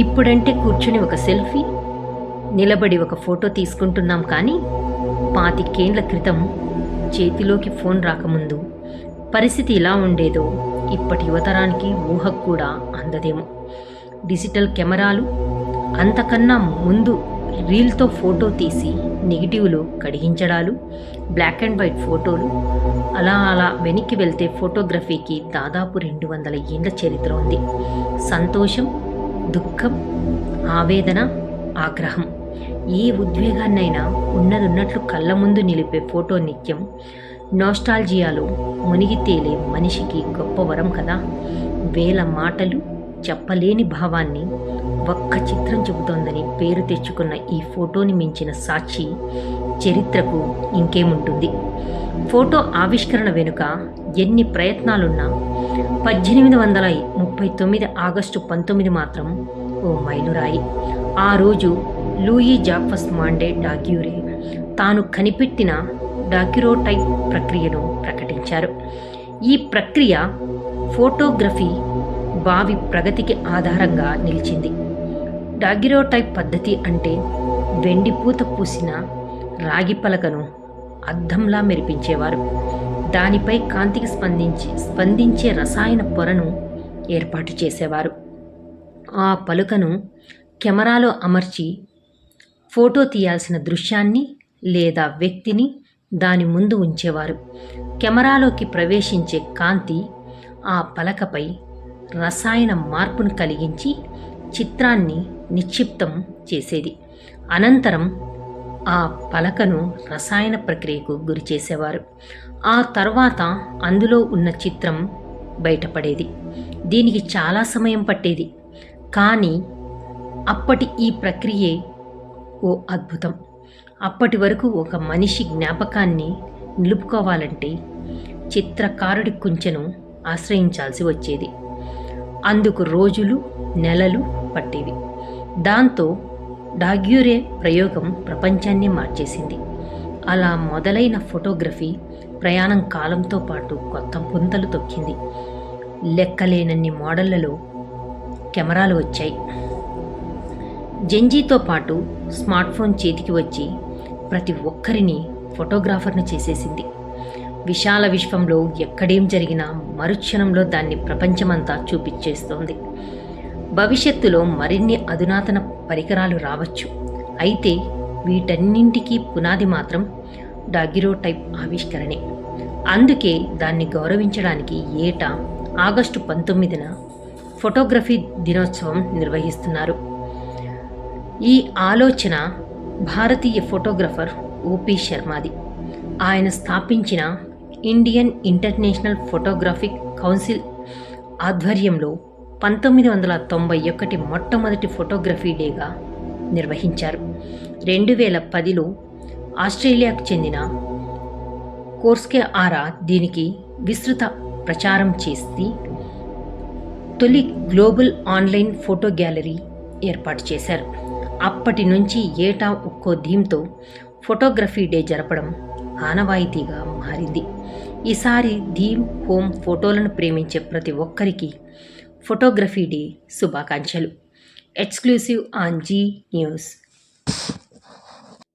ఇప్పుడంటే కూర్చుని ఒక సెల్ఫీ, నిలబడి ఒక ఫోటో తీసుకుంటున్నాం. కానీ 25 ఏళ్ల క్రితం చేతిలోకి ఫోన్ రాకముందు పరిస్థితి ఇలా ఉండేదో ఇప్పటి యువతరానికి ఊహకు కూడా అందదేమో. డిజిటల్ కెమెరాలు, అంతకన్నా ముందు రీల్తో ఫోటో తీసి నెగిటివ్లు కడిగించడాలు, బ్లాక్ అండ్ వైట్ ఫోటోలు, అలా వెనక్కి వెళ్తే ఫోటోగ్రఫీకి దాదాపు 200 ఏళ్ల చరిత్ర ఉంది. సంతోషం, దుఃఖం, ఆవేదన, ఆగ్రహం, ఏ ఉద్వేగాన్నైనా ఉన్నదున్నట్లు కళ్ళ ముందు నిలిపే ఫోటో నిత్యం నోస్టాల్జియాలో మునిగి తేలే మనిషికి గొప్ప వరం కదా. వేల మాటలు చెప్పలేని భావాన్ని ఒక్క చిత్రం చెబుతోందని పేరు తెచ్చుకున్న ఈ ఫోటోని మించిన సాక్షి చరిత్రకు ఇంకేముంటుంది. ఫోటో ఆవిష్కరణ వెనుక ఎన్ని ప్రయత్నాలున్నా 1839 ఆగస్టు 19 మాత్రం ఓ మైలురాయి. ఆ రోజు లూయి జాక్వస్ మాండే డాగ్యూరే తాను కనిపెట్టిన డాగ్యురోటైప్ ప్రక్రియను ప్రకటించారు. ఈ ప్రక్రియ ఫోటోగ్రఫీ భావి ప్రగతికి ఆధారంగా నిలిచింది. డాగ్యురోటైప్ పద్ధతి అంటే వెండిపూత పూసిన రాగి పలకను అద్దంలా మెరిపించేవారు. దానిపై కాంతికి స్పందించే రసాయన పొరను ఏర్పాటు చేసేవారు. ఆ పలుకను కెమెరాలో అమర్చి ఫోటో తీయాల్సిన దృశ్యాన్ని లేదా వ్యక్తిని దాని ముందు ఉంచేవారు. కెమెరాలోకి ప్రవేశించే కాంతి ఆ పలకపై రసాయన మార్పును కలిగించి చిత్రాన్ని నిక్షిప్తం చేసేది. అనంతరం ఆ పలకను రసాయన ప్రక్రియకు గురి చేసేవారు. ఆ తర్వాత అందులో ఉన్న చిత్రం బయటపడేది. దీనికి చాలా సమయం పట్టేది. కానీ అప్పటి ఈ ప్రక్రియే ఓ అద్భుతం. అప్పటి వరకు ఒక మనిషి జ్ఞాపకాన్ని నిలుపుకోవాలంటే చిత్రకారుడి కుంచెను ఆశ్రయించాల్సి వచ్చేది. అందుకు రోజులు, నెలలు పట్టేవి. దాంతో డాగ్యూరే ప్రయోగం ప్రపంచాన్ని మార్చేసింది. అలా మొదలైన ఫోటోగ్రఫీ ప్రయాణం కాలంతో పాటు కొత్త పుంతలు తొక్కింది. లెక్కలేనన్ని మోడళ్లలో కెమెరాలు వచ్చాయి. జెంజీతో పాటు స్మార్ట్ఫోన్ చేతికి వచ్చి ప్రతి ఒక్కరిని ఫోటోగ్రాఫర్ను చేసేసింది. విశాల విశ్వంలో ఎక్కడేం జరిగినా మరుక్షణంలో దాన్ని ప్రపంచమంతా చూపించేస్తోంది. భవిష్యత్తులో మరిన్ని అధునాతన పరికరాలు రావచ్చు. అయితే వీటన్నింటికీ పునాది మాత్రం డాగ్యురోటైప్ ఆవిష్కరణే. అందుకే దాన్ని గౌరవించడానికి ఏటా ఆగస్టు 19న ఫోటోగ్రఫీ దినోత్సవం నిర్వహిస్తున్నారు. ఈ ఆలోచన భారతీయ ఫోటోగ్రఫర్ ఓపి శర్మది. ఆయన స్థాపించిన ఇండియన్ ఇంటర్నేషనల్ ఫోటోగ్రాఫిక్ కౌన్సిల్ ఆధ్వర్యంలో 1991 మొట్టమొదటి ఫోటోగ్రఫీ డేగా నిర్వహించారు. 2010లో ఆస్ట్రేలియాకు చెందిన కోర్స్కే ఆరా దీనికి విస్తృత ప్రచారం చేసి తొలి గ్లోబల్ ఆన్లైన్ ఫోటో గ్యాలరీ ఏర్పాటు చేశారు. అప్పటి నుంచి ఏటా ఒక్కో థీమ్తో ఫోటోగ్రఫీ డే జరపడం ఆనవాయితీగా మారింది. ఈసారి థీమ్ హోమ్ ఫోటోలను ప్రేమించే ప్రతి ఒక్కరికి ఫోటోగ్రఫీ డే శుభాకాంక్షలు. Exclusive on Zee news.